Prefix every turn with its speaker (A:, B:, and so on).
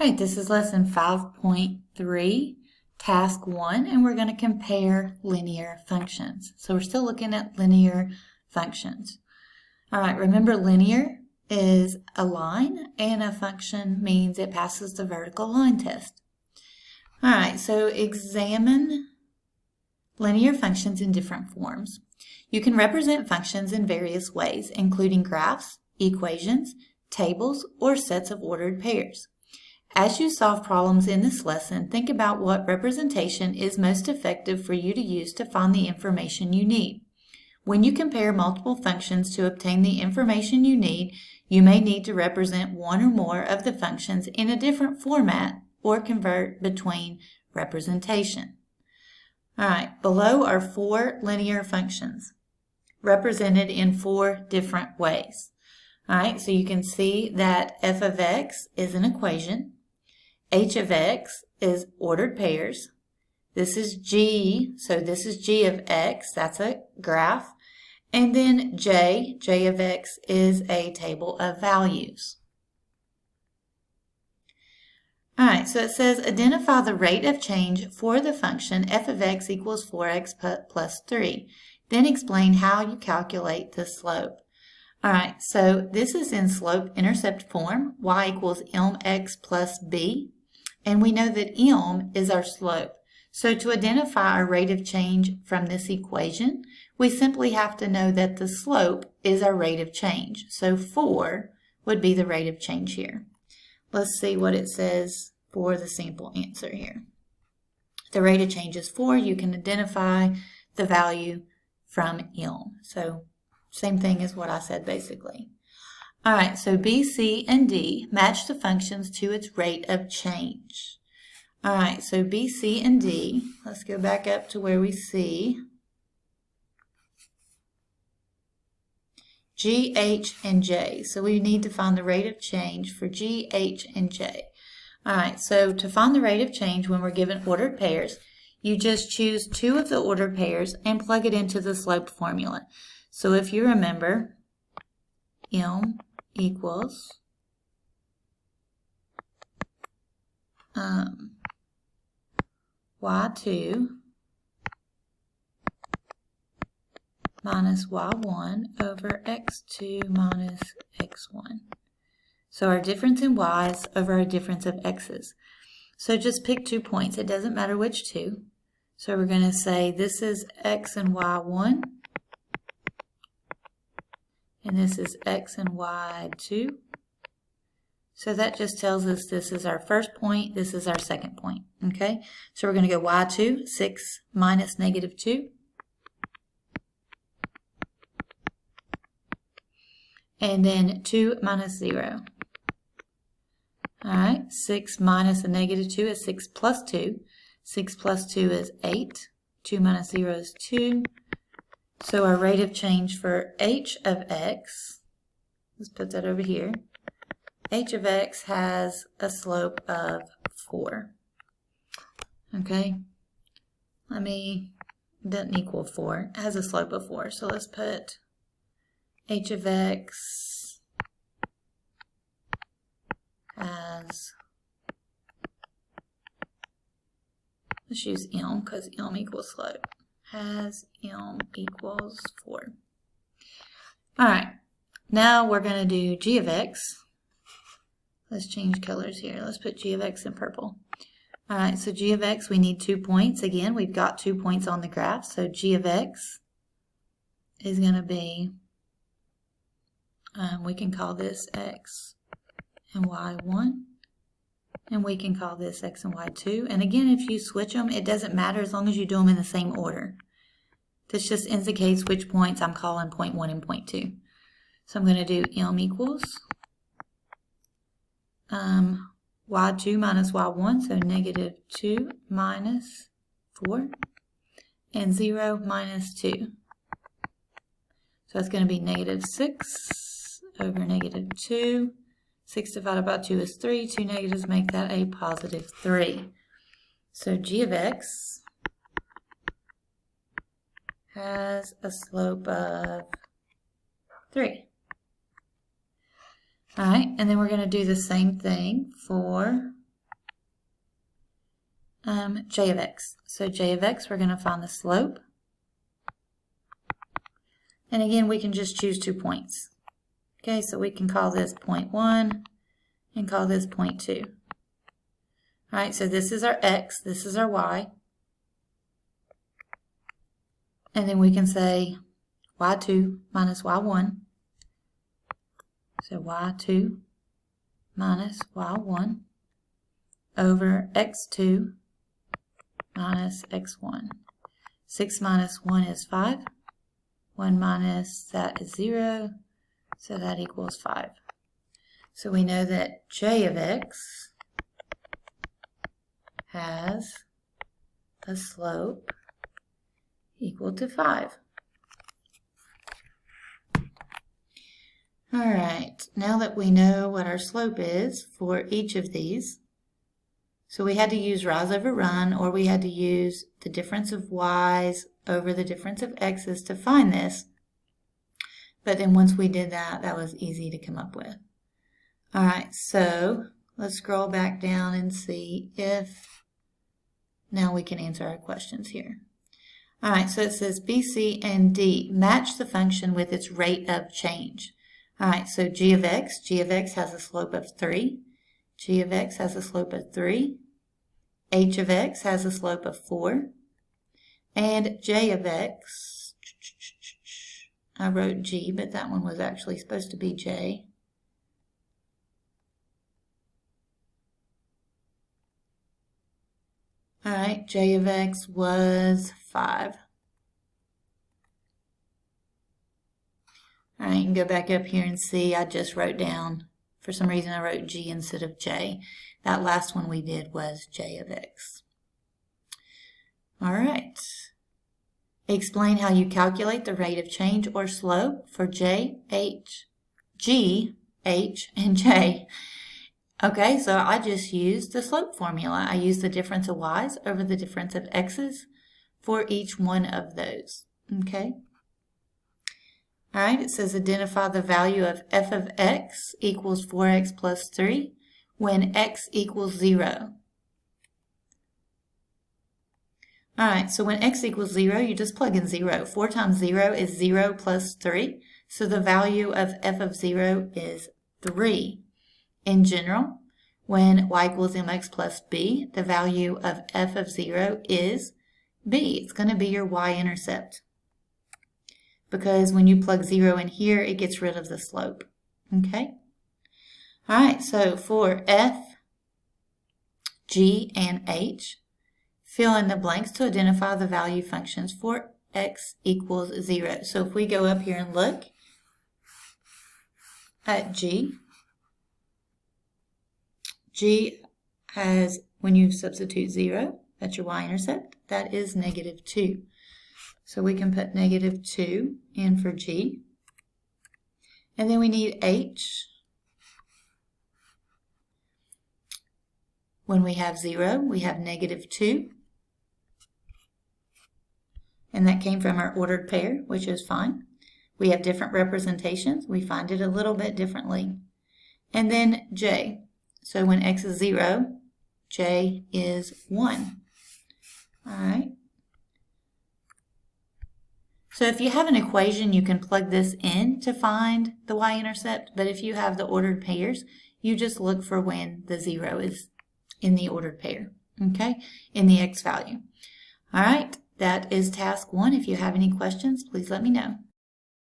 A: All right, this is lesson 5.3, task 1, and we're going to compare linear functions. So we're still looking at linear functions. All right, remember linear is a line, and a function means it passes the vertical line test. All right, so examine linear functions in different forms. You can represent functions in various ways, including graphs, equations, tables, or sets of ordered pairs. As you solve problems in this lesson, think about what representation is most effective for you to use to find the information you need. When you compare multiple functions to obtain the information you need, you may need to represent one or more of the functions in a different format or convert between representation. All right, below are 4 linear functions represented in 4 different ways. All right, so you can see that f of x is an equation. H of x is ordered pairs. This is g, so this is g of x, that's a graph. And then j of x is a table of values. All right, so it says identify the rate of change for the function f of x equals 4x plus 3. Then explain how you calculate the slope. All right, so this is in slope-intercept form, y equals mx plus b. And we know that m is our slope. So to identify our rate of change from this equation, we simply have to know that the slope is our rate of change. So 4 would be the rate of change here. Let's see what it says for the sample answer here. The rate of change is 4. You can identify the value from m. So same thing as what I said basically. All right, so B, C, and D match the functions to its rate of change. All right, so B, C, and D, let's go back up to where we see G, H, and J. So we need to find the rate of change for G, H, and J. All right, so to find the rate of change when we're given ordered pairs, you just choose 2 of the ordered pairs and plug it into the slope formula. So if you remember, m equals y2 minus y1 over x2 minus x1. So our difference in y's over our difference of x's. So just pick 2 points. It doesn't matter which 2. So we're going to say this is x and y1. And this is x and y2. So that just tells us this is our first point, this is our second point, okay? So we're going to go y2, 6 minus negative 2. And then 2 minus 0. All right, 6 minus a negative 2 is 6 plus 2. 6 plus 2 is 8. 2 minus 0 is 2. So our rate of change for h of x, let's put that over here. H of x has a slope of 4. Okay, it doesn't equal 4. It has a slope of 4. So let's put h of x as, let's use m because m equals slope. Has m equals 4. All right, now we're going to do g of x. Let's change colors here. Let's put g of x in purple. All right, so g of x, we need 2 points. Again, we've got 2 points on the graph, so g of x is going to be, we can call this x and y1. And we can call this x and y2. And again, if you switch them, it doesn't matter as long as you do them in the same order. This just indicates which points I'm calling point 1 and point 2. So I'm going to do m equals y2 minus y1, so negative 2 minus 4, and 0 minus 2. So that's going to be negative 6 over negative 2. 6 divided by 2 is 3. 2 negatives make that a positive 3. So g of x has a slope of 3. All right, and then we're going to do the same thing for j of x. So j of x, we're going to find the slope. And again, we can just choose 2 points. Okay, so we can call this point 1 and call this point 2. All right, so this is our x, this is our y. And then we can say y2 minus y1. So y2 minus y1 over x2 minus x1. 6 minus 1 is 5. 1 minus that is 0. So that equals 5. So we know that j of x has a slope equal to 5. All right, now that we know what our slope is for each of these, so we had to use rise over run, or we had to use the difference of y's over the difference of x's to find this. But then once we did that, that was easy to come up with. All right, so let's scroll back down and see if now we can answer our questions here. All right, so it says B, C, and D match the function with its rate of change. All right, so g of x has a slope of 3. G of x has a slope of 3. H of x has a slope of 4. And j of x, I wrote g, but that one was actually supposed to be j. All right, j of x was 5. All right, you can go back up here and see I just wrote down, for some reason I wrote g instead of j. That last one we did was j of x. All right. Explain how you calculate the rate of change or slope for J, H, G, H, and J. Okay, so I just used the slope formula. I used the difference of y's over the difference of x's for each one of those. Okay. All right, it says identify the value of f of x equals 4x plus 3 when x equals 0. All right, so when x equals 0, you just plug in 0. 4 times 0 is 0 plus 3. So the value of f of 0 is 3. In general, when y equals mx plus b, the value of f of 0 is b. It's going to be your y-intercept. Because when you plug 0 in here, it gets rid of the slope. Okay? All right, so for f, g, and h, fill in the blanks to identify the value functions for x equals 0. So if we go up here and look at g, g has, when you substitute 0, that's your y-intercept, that is -2. So we can put -2 in for g. And then we need h. When we have 0, we have -2. And that came from our ordered pair, which is fine. We have different representations. We find it a little bit differently. And then j. So when x is 0, j is 1. All right. So if you have an equation, you can plug this in to find the y-intercept. But if you have the ordered pairs, you just look for when the 0 is in the ordered pair, okay, in the x value. All right. That is task 1. If you have any questions, please let me know.